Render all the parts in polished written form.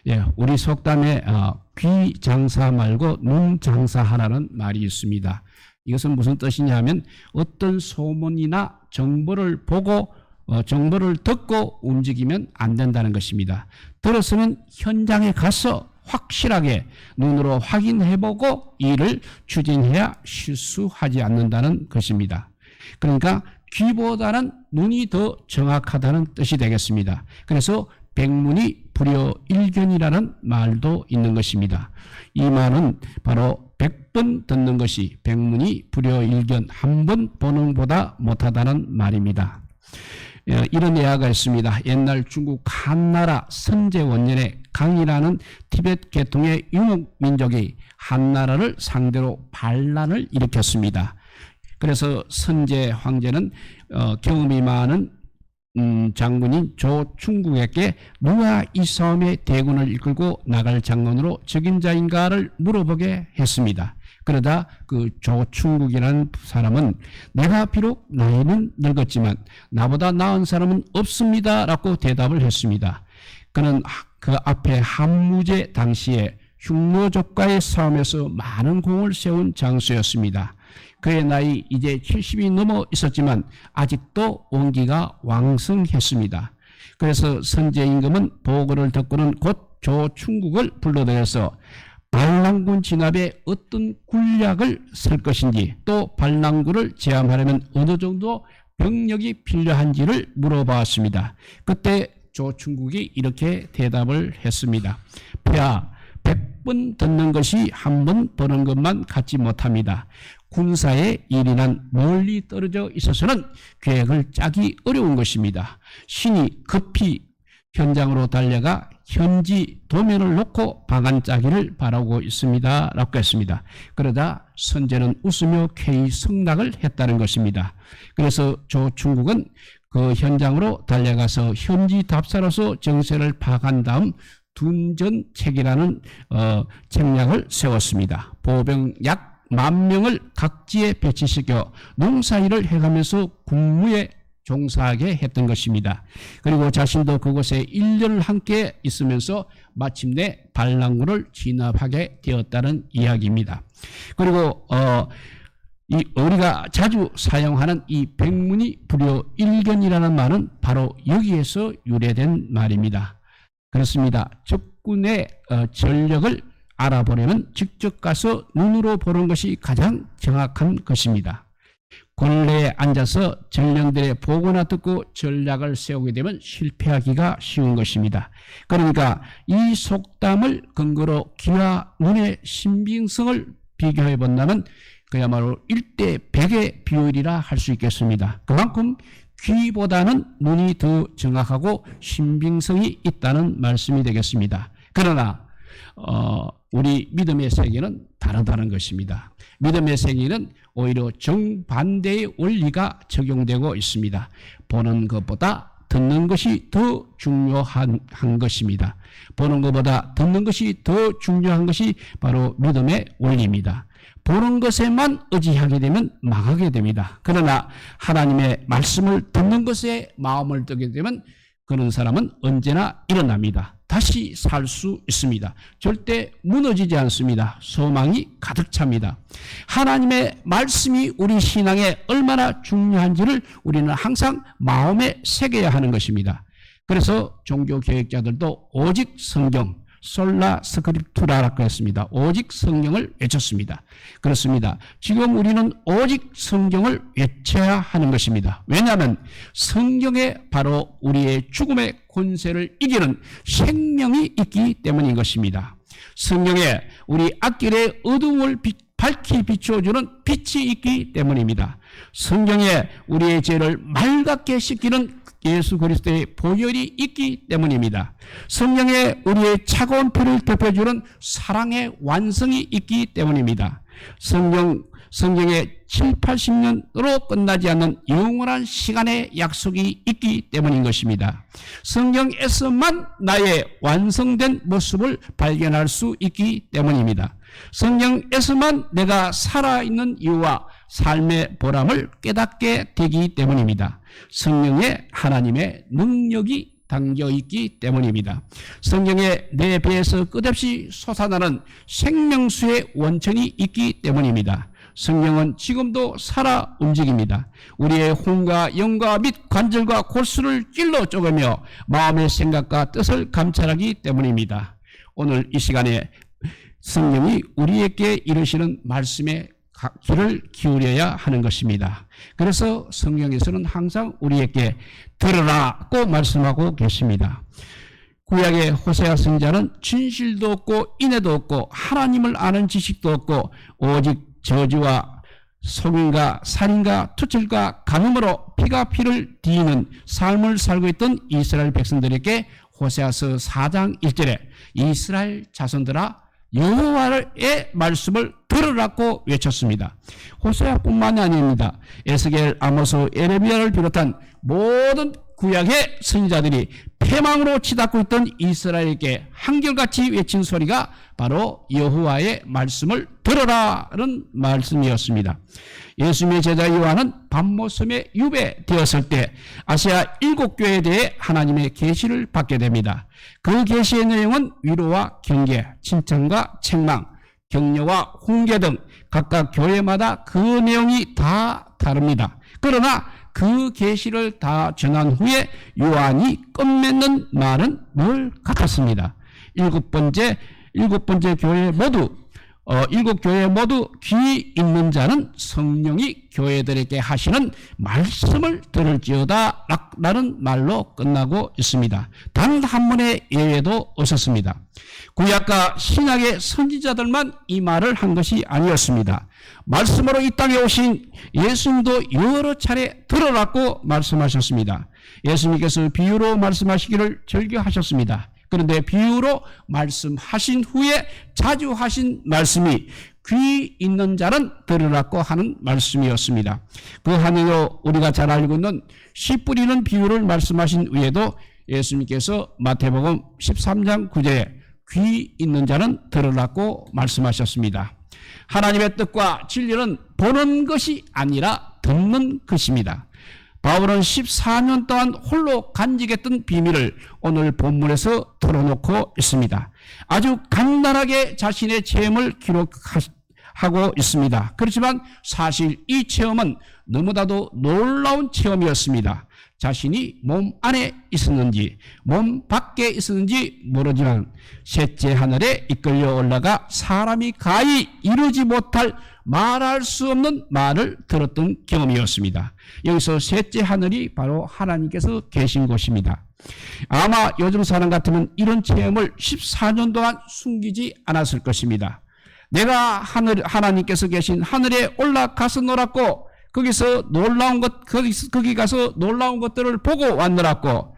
예, 우리 속담에 귀 장사 말고 눈 장사하라는 말이 있습니다. 이것은 무슨 뜻이냐면 어떤 소문이나 정보를 보고 정보를 듣고 움직이면 안 된다는 것입니다. 들었으면 현장에 가서 확실하게 눈으로 확인해보고 일을 추진해야 실수하지 않는다는 것입니다. 그러니까 귀보다는 눈이 더 정확하다는 뜻이 되겠습니다. 그래서 백문이 불여일견이라는 말도 있는 것입니다. 이 말은 바로 100번 듣는 것이 백문이 불여일견, 한 번 보는 보다 못하다는 말입니다. 이런 예화가 있습니다. 옛날 중국 한나라 선제원년에 강이라는 티벳 계통의 유목민족이 한나라를 상대로 반란을 일으켰습니다. 그래서 선제 황제는 경험이 많은 장군인 조충국에게 누가 이 싸움에 대군을 이끌고 나갈 장군으로 적임자인가를 물어보게 했습니다. 그러다 그 조충국이라는 사람은 내가 비록 나이는 늙었지만 나보다 나은 사람은 없습니다 라고 대답을 했습니다. 그는 그 앞에 한무제 당시에 흉노족과의 싸움에서 많은 공을 세운 장수였습니다. 그의 나이 이제 70이 넘어 있었지만 아직도 온기가 왕성했습니다. 그래서 선제 임금은 보고를 듣고는 곧 조충국을 불러들여서 반란군 진압에 어떤 군략을 쓸 것인지 또 반란군을 제압하려면 어느 정도 병력이 필요한지를 물어봤습니다. 그때 조충국이 이렇게 대답을 했습니다. 폐하, 100번 듣는 것이 한 번 보는 것만 같지 못합니다. 군사의 일이란 멀리 떨어져 있어서는 계획을 짜기 어려운 것입니다. 신이 급히 현장으로 달려가 현지 도면을 놓고 방안 짜기를 바라고 있습니다 라고 했습니다. 그러다 선제는 웃으며 쾌히 승낙을 했다는 것입니다. 그래서 조충국은 그 현장으로 달려가서 현지 답사로서 정세를 파악한 다음 둔전책이라는 책략을 세웠습니다. 보병 약 10,000명을 각지에 배치시켜 농사일을 해가면서 군무에 종사하게 했던 것입니다. 그리고 자신도 그곳에 1년을 함께 있으면서 마침내 반란군을 진압하게 되었다는 이야기입니다. 그리고 우리가 자주 사용하는 이 백문이 불여일견이라는 말은 바로 여기에서 유래된 말입니다. 그렇습니다. 적군의 전력을 알아보려면 직접 가서 눈으로 보는 것이 가장 정확한 것입니다. 권례에 앉아서 전령들의 보고나 듣고 전략을 세우게 되면 실패하기가 쉬운 것입니다. 그러니까 이 속담을 근거로 귀와 눈의 신빙성을 비교해 본다면 그야말로 1대 100의 비율이라 할 수 있겠습니다. 그만큼 귀보다는 눈이 더 정확하고 신빙성이 있다는 말씀이 되겠습니다. 그러나 우리 믿음의 세계는 다르다는 것입니다. 믿음의 세계는 오히려 정반대의 원리가 적용되고 있습니다. 보는 것보다 듣는 것이 더 중요한 것입니다. 보는 것보다 듣는 것이 더 중요한 것이 바로 믿음의 원리입니다. 보는 것에만 의지하게 되면 망하게 됩니다. 그러나 하나님의 말씀을 듣는 것에 마음을 뜨게 되면 그런 사람은 언제나 일어납니다. 다시 살 수 있습니다. 절대 무너지지 않습니다. 소망이 가득 찹니다. 하나님의 말씀이 우리 신앙에 얼마나 중요한지를 우리는 항상 마음에 새겨야 하는 것입니다. 그래서 종교개혁자들도 오직 성경, 솔라 스크립투라라고 했습니다. 오직 성경을 외쳤습니다. 그렇습니다. 지금 우리는 오직 성경을 외쳐야 하는 것입니다. 왜냐하면 성경에 바로 우리의 죽음의 권세를 이기는 생명이 있기 때문인 것입니다. 성경에 우리 앞길의 어두움을 밝히 비추어주는 빛이 있기 때문입니다. 성경에 우리의 죄를 맑게 씻기는 예수 그리스도의 보혈이 있기 때문입니다. 성경에 우리의 차가운 피를 덮여주는 사랑의 완성이 있기 때문입니다. 성경에 7, 80년으로 끝나지 않는 영원한 시간의 약속이 있기 때문인 것입니다. 성경에서만 나의 완성된 모습을 발견할 수 있기 때문입니다. 성경에서만 내가 살아있는 이유와 삶의 보람을 깨닫게 되기 때문입니다. 성령에 하나님의 능력이 담겨 있기 때문입니다. 성경에 내 배에서 끝없이 솟아나는 생명수의 원천이 있기 때문입니다. 성령은 지금도 살아 움직입니다. 우리의 혼과 영과 및 관절과 골수를 찔러 쪼개며 마음의 생각과 뜻을 감찰하기 때문입니다. 오늘 이 시간에 성령이 우리에게 이르시는 말씀에 귀를 기울여야 하는 것입니다. 그래서 성경에서는 항상 우리에게 들으라고 말씀하고 계십니다. 구약의 호세아 선지자는 진실도 없고 인애도 없고 하나님을 아는 지식도 없고 오직 저주와 속임과 살인과 투철과 간음으로 피가 피를 뒤이는 삶을 살고 있던 이스라엘 백성들에게 호세아서 4장 1절에 이스라엘 자손들아 여호와의 말씀을 들으라고 외쳤습니다. 호세아뿐만이 아닙니다. 에스겔, 아모스, 에레미야를 비롯한 모든 구약의 선지자들이 패망으로 치닫고 있던 이스라엘에게 한결같이 외친 소리가 바로 여호와의 말씀을 들으라는 말씀이었습니다. 예수님의 제자 요한은 밤모섬에 유배되었을 때 아시아 7교회에 대해 하나님의 계시를 받게 됩니다. 그 계시의 내용은 위로와 경계, 칭찬과 책망, 격려와 훈계 등 각각 교회마다 그 내용이 다 다릅니다. 그러나 그 계시를 다 전한 후에 요한이 끝맺는 말은 늘 같았습니다. 일곱 번째 교회 모두 일곱 교회 모두 귀 있는 자는 성령이 교회들에게 하시는 말씀을 들을지어다 라는 말로 끝나고 있습니다. 단 한 번의 예외도 없었습니다. 구약과 신약의 선지자들만 이 말을 한 것이 아니었습니다. 말씀으로 이 땅에 오신 예수님도 여러 차례 들으라고 말씀하셨습니다. 예수님께서 비유로 말씀하시기를 즐겨하셨습니다. 그런데 비유로 말씀하신 후에 자주 하신 말씀이 귀 있는 자는 들으라고 하는 말씀이었습니다. 그 하늘로 우리가 잘 알고 있는 씨 뿌리는 비유를 말씀하신 후에도 예수님께서 마태복음 13장 9절에 귀 있는 자는 들으라고 말씀하셨습니다. 하나님의 뜻과 진리는 보는 것이 아니라 듣는 것입니다. 바울은 14년 동안 홀로 간직했던 비밀을 오늘 본문에서 털어놓고 있습니다. 아주 간단하게 자신의 체험을 기록하고 있습니다. 그렇지만 사실 이 체험은 너무나도 놀라운 체험이었습니다. 자신이 몸 안에 있었는지 몸 밖에 있었는지 모르지만 셋째 하늘에 이끌려 올라가 사람이 가히 이루지 못할 말할 수 없는 말을 들었던 경험이었습니다. 여기서 셋째 하늘이 바로 하나님께서 계신 곳입니다. 아마 요즘 사람 같으면 이런 체험을 14년 동안 숨기지 않았을 것입니다. 내가 하나님께서 계신 하늘에 올라가서 놀았고 거기서 놀라운 것, 거기 가서 놀라운 것들을 보고 왔노라고,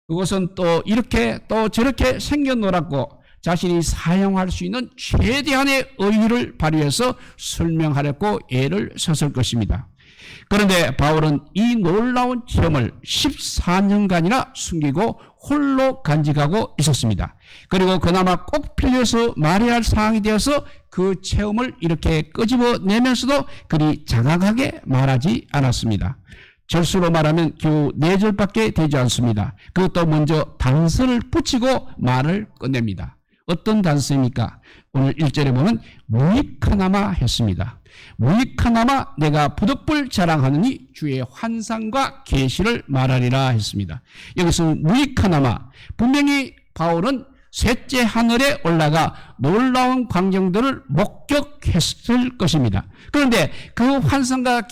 그것은 또 이렇게 또 저렇게 생겨 놀았고, 자신이 사용할 수 있는 최대한의 의의를 발휘해서 설명하려고 애를 썼을 것입니다. 그런데 바울은 이 놀라운 체험을 14년간이나 숨기고 홀로 간직하고 있었습니다. 그리고 그나마 꼭 필요해서 말해야 할 상황이 되어서 그 체험을 이렇게 끄집어내면서도 그리 장황하게 말하지 않았습니다. 절수로 말하면 겨우 4절밖에 되지 않습니다. 그것도 먼저 단서를 붙이고 말을 끝냅니다. 어떤 단서입니까? 오늘 1절에 보면 무익하나마 했습니다. 무익하나마 내가 부득불 자랑하느니 주의 환상과 계시를 말하리라 했습니다. 여기서 무익하나마, 분명히 바울은 셋째 하늘에 올라가 놀라운 광경들을 목격했을 것입니다. 그런데 그 환상과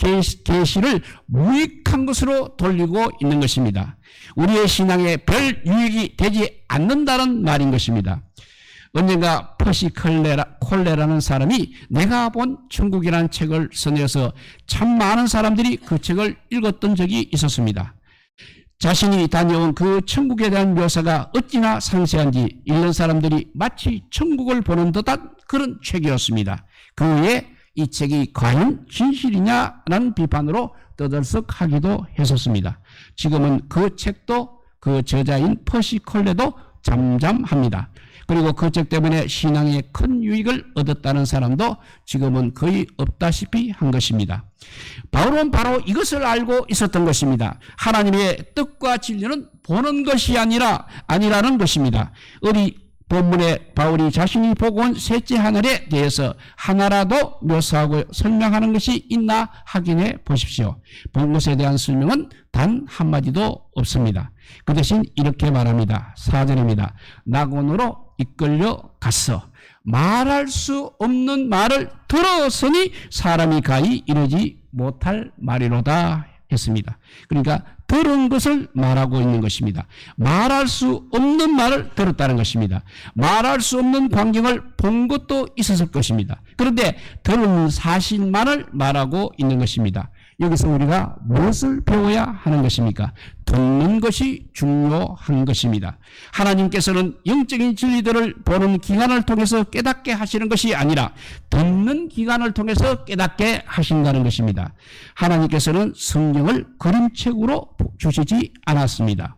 계시를 무익한 것으로 돌리고 있는 것입니다. 우리의 신앙에 별 유익이 되지 않는다는 말인 것입니다. 언젠가 퍼시 콜레라는 사람이 내가 본 천국이라는 책을 써내서 참 많은 사람들이 그 책을 읽었던 적이 있었습니다. 자신이 다녀온 그 천국에 대한 묘사가 어찌나 상세한지 읽는 사람들이 마치 천국을 보는 듯한 그런 책이었습니다. 그 후에 이 책이 과연 진실이냐라는 비판으로 떠들썩하기도 했었습니다. 지금은 그 책도 그 저자인 퍼시 콜레도 잠잠합니다. 그리고 그 책 때문에 신앙에 큰 유익을 얻었다는 사람도 지금은 거의 없다시피 한 것입니다. 바울은 바로 이것을 알고 있었던 것입니다. 하나님의 뜻과 진리는 보는 것이 아니라는 것입니다. 우리 본문에 바울이 자신이 보고 온 셋째 하늘에 대해서 하나라도 묘사하고 설명하는 것이 있나 확인해 보십시오. 본 것에 대한 설명은 단 한마디도 없습니다. 그 대신 이렇게 말합니다. 4절입니다. 낙원으로 이끌려 갔어. 말할 수 없는 말을 들었으니 사람이 가히 이르지 못할 말이로다 했습니다. 그러니까 들은 것을 말하고 있는 것입니다. 말할 수 없는 말을 들었다는 것입니다. 말할 수 없는 광경을 본 것도 있었을 것입니다. 그런데 들은 사실만을 말하고 있는 것입니다. 여기서 우리가 무엇을 배워야 하는 것입니까? 듣는 것이 중요한 것입니다. 하나님께서는 영적인 진리들을 보는 기관을 통해서 깨닫게 하시는 것이 아니라 듣는 기관을 통해서 깨닫게 하신다는 것입니다. 하나님께서는 성경을 그림책으로 주시지 않았습니다.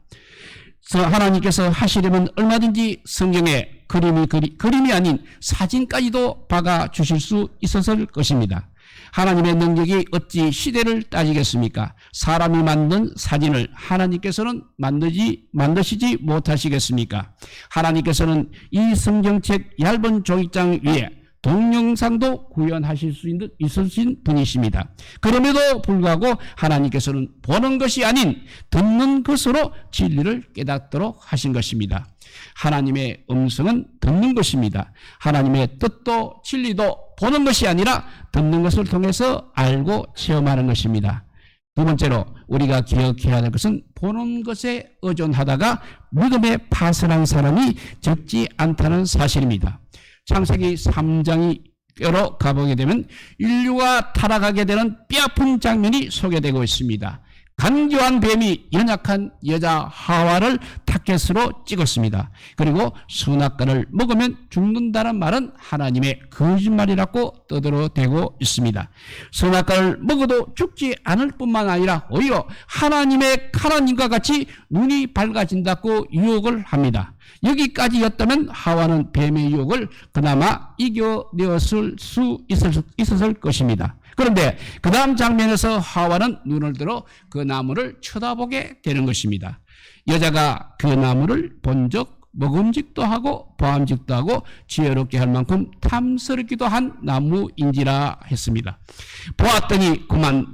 하나님께서 하시려면 얼마든지 성경에 그림이 아닌 사진까지도 박아 주실 수 있었을 것입니다. 하나님의 능력이 어찌 시대를 따지겠습니까? 사람이 만든 사진을 하나님께서는 만드시지 못하시겠습니까? 하나님께서는 이 성경책 얇은 종이장 위에 동영상도 구현하실 수 있으신 분이십니다. 그럼에도 불구하고 하나님께서는 보는 것이 아닌 듣는 것으로 진리를 깨닫도록 하신 것입니다. 하나님의 음성은 듣는 것입니다. 하나님의 뜻도 진리도 보는 것이 아니라 듣는 것을 통해서 알고 체험하는 것입니다. 두 번째로 우리가 기억해야 할 것은 보는 것에 의존하다가 믿음에 파산한 사람이 적지 않다는 사실입니다. 창세기 3장으로 가보게 되면 인류가 타락하게 되는 뼈아픈 장면이 소개되고 있습니다. 간교한 뱀이 연약한 여자 하와를 타켓으로 찍었습니다. 그리고 선악과를 먹으면 죽는다는 말은 하나님의 거짓말이라고 떠들어대고 있습니다. 선악과를 먹어도 죽지 않을 뿐만 아니라 오히려 하나님과 같이 눈이 밝아진다고 유혹을 합니다. 여기까지였다면 하와는 뱀의 유혹을 그나마 이겨내었을 수 있었을 것입니다. 그런데 그 다음 장면에서 하와는 눈을 들어 그 나무를 쳐다보게 되는 것입니다. 여자가 그 나무를 본 적 먹음직도 하고 보암직도 하고 지혜롭게 할 만큼 탐스럽기도 한 나무인지라 했습니다. 보았더니 그만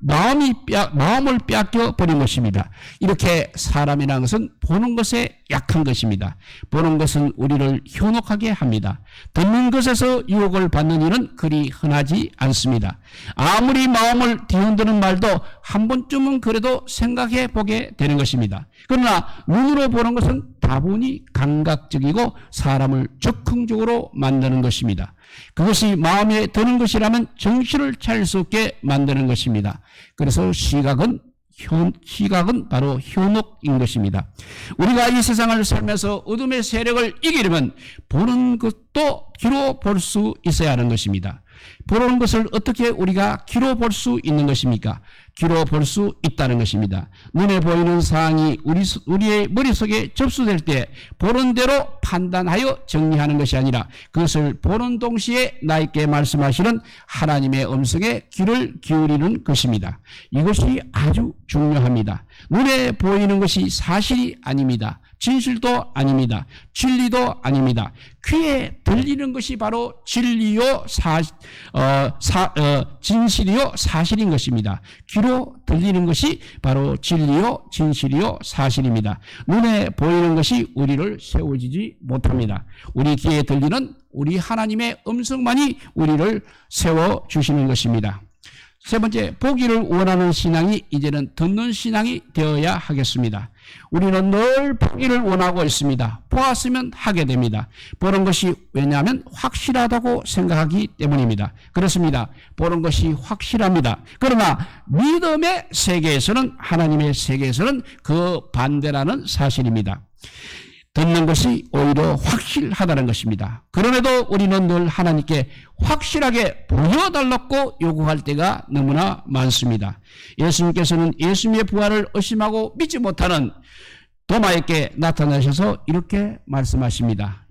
마음을 빼앗겨 버린 것입니다. 이렇게 사람이라는 것은 보는 것에 약한 것입니다. 보는 것은 우리를 현혹하게 합니다. 듣는 것에서 유혹을 받는 일은 그리 흔하지 않습니다. 아무리 마음을 뒤흔드는 말도 한 번쯤은 그래도 생각해 보게 되는 것입니다. 그러나 눈으로 보는 것은 다분히 감각적이고 사람을 적극적으로 만드는 것입니다. 그것이 마음에 드는 것이라면 정신을 차릴 수 없게 만드는 것입니다. 그래서 시각은 바로 현혹인 것입니다. 우리가 이 세상을 살면서 어둠의 세력을 이기려면 보는 것도 귀로 볼 수 있어야 하는 것입니다. 보는 것을 어떻게 우리가 귀로 볼 수 있는 것입니까? 귀로 볼 수 있다는 것입니다. 눈에 보이는 사항이 우리의 머릿속에 접수될 때 보는 대로 판단하여 정리하는 것이 아니라 그것을 보는 동시에 나에게 말씀하시는 하나님의 음성에 귀를 기울이는 것입니다. 이것이 아주 중요합니다. 눈에 보이는 것이 사실이 아닙니다. 진실도 아닙니다. 진리도 아닙니다. 귀에 들리는 것이 바로 진리요 진실이요 사실인 것입니다. 귀로 들리는 것이 바로 진리요 진실이요 사실입니다. 눈에 보이는 것이 우리를 세워지지 못합니다. 우리 귀에 들리는 우리 하나님의 음성만이 우리를 세워주시는 것입니다. 세 번째, 보기를 원하는 신앙이 이제는 듣는 신앙이 되어야 하겠습니다. 우리는 늘 보기를 원하고 있습니다. 보았으면 하게 됩니다. 보는 것이 왜냐하면 확실하다고 생각하기 때문입니다. 그렇습니다. 보는 것이 확실합니다. 그러나 믿음의 세계에서는 하나님의 세계에서는 그 반대라는 사실입니다. 듣는 것이 오히려 확실하다는 것입니다. 그럼에도 우리는 늘 하나님께 확실하게 보여달라고 요구할 때가 너무나 많습니다. 예수님께서는 예수님의 부활을 의심하고 믿지 못하는 도마에게 나타나셔서 이렇게 말씀하십니다.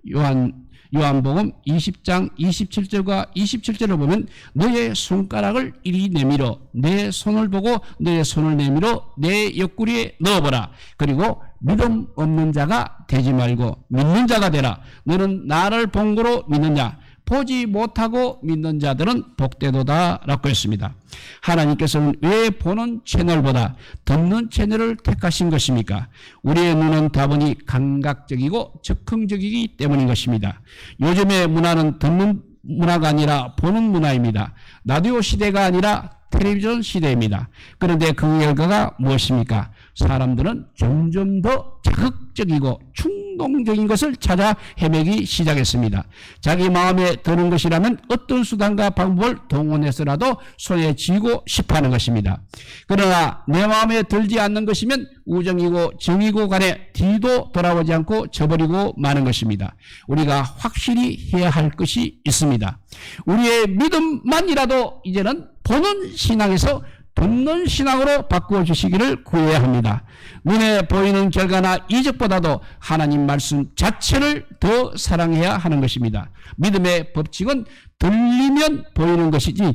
요한복음 20장 27절과 27절을 보면 너의 손가락을 이리 내밀어 내 손을 보고 너의 손을 내밀어 내 옆구리에 넣어보라. 그리고 믿음 없는 자가 되지 말고 믿는 자가 되라. 너는 나를 본 거로 믿느냐? 보지 못하고 믿는 자들은 복되도다 라고 했습니다. 하나님께서는 왜 보는 채널보다 듣는 채널을 택하신 것입니까? 우리의 눈은 다분히 감각적이고 즉흥적이기 때문인 것입니다. 요즘의 문화는 듣는 문화가 아니라 보는 문화입니다. 라디오 시대가 아니라 텔레비전 시대입니다. 그런데 그 결과가 무엇입니까? 사람들은 점점 더 자극적이고 충동적인 것을 찾아 헤매기 시작했습니다. 자기 마음에 드는 것이라면 어떤 수단과 방법을 동원해서라도 손에 쥐고 싶어하는 것입니다. 그러나 내 마음에 들지 않는 것이면 우정이고 정이고 간에 뒤도 돌아보지 않고 저버리고 마는 것입니다. 우리가 확실히 해야 할 것이 있습니다. 우리의 믿음만이라도 이제는 보는 신앙에서 듣는 신앙으로 바꾸어 주시기를 구해야 합니다. 눈에 보이는 결과나 이적보다도 하나님 말씀 자체를 더 사랑해야 하는 것입니다. 믿음의 법칙은 들리면 보이는 것이지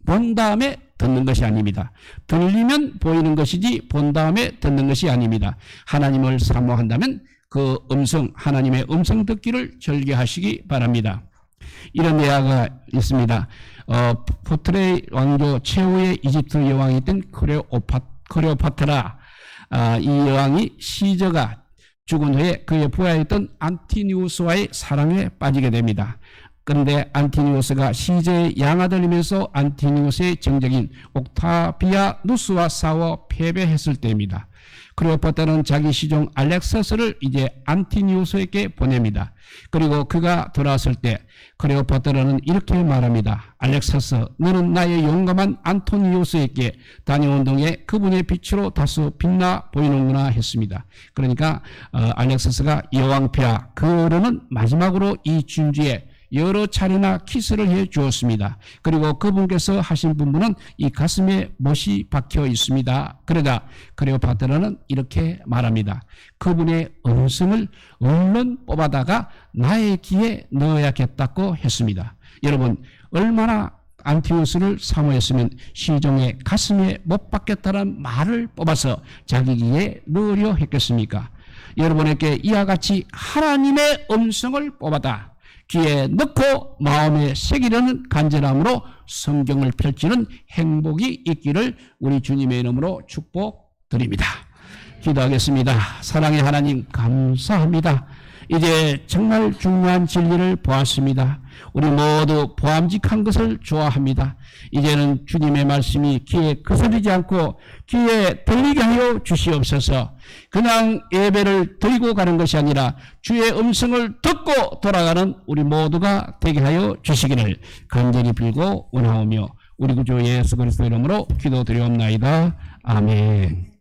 본 다음에 듣는 것이 아닙니다. 들리면 보이는 것이지 본 다음에 듣는 것이 아닙니다. 하나님을 사모한다면 그 하나님의 음성 듣기를 절개하시기 바랍니다. 이런 예화가 있습니다. 포트레이 왕조 최후의 이집트 여왕이었던 클레오파트라, 이 여왕이 시저가 죽은 후에 그의 부하였던 안티니우스와의 사랑에 빠지게 됩니다. 그런데 안티니우스가 시저의 양아들이면서 안티니우스의 정적인 옥타비아누스와 싸워 패배했을 때입니다. 클레오파트라는 자기 시종 알렉서스를 이제 안티니우스에게 보냅니다. 그리고 그가 돌아왔을 때 클레오파트라는 이렇게 말합니다. 알렉서스, 너는 나의 용감한 안토니우스에게 다녀온 동에 그분의 빛으로 다소 빛나 보이는구나 했습니다. 그러니까 알렉서스가 여왕폐하 그러는 마지막으로 이 진주에 여러 차례나 키스를 해 주었습니다. 그리고 그분께서 하신 부분은 이 가슴에 못이 박혀 있습니다. 그러자 클레오파트라는 이렇게 말합니다. 그분의 음성을 얼른 뽑아다가 나의 귀에 넣어야겠다고 했습니다. 여러분, 얼마나 안티우스를 사모했으면 시종의 가슴에 못 박겠다는 말을 뽑아서 자기 귀에 넣으려 했겠습니까? 여러분에게 이와 같이 하나님의 음성을 뽑아다 귀에 넣고 마음에 새기려는 간절함으로 성경을 펼치는 행복이 있기를 우리 주님의 이름으로 축복드립니다. 기도하겠습니다. 사랑의 하나님 감사합니다. 이제 정말 중요한 진리를 보았습니다. 우리 모두 보암직한 것을 좋아합니다. 이제는 주님의 말씀이 귀에 거스르지 않고 귀에 들리게 하여 주시옵소서. 그냥 예배를 드리고 가는 것이 아니라 주의 음성을 듣고 돌아가는 우리 모두가 되게 하여 주시기를 간절히 빌고 원하오며 우리 구주 예수 그리스도 이름으로 기도드리옵나이다. 아멘.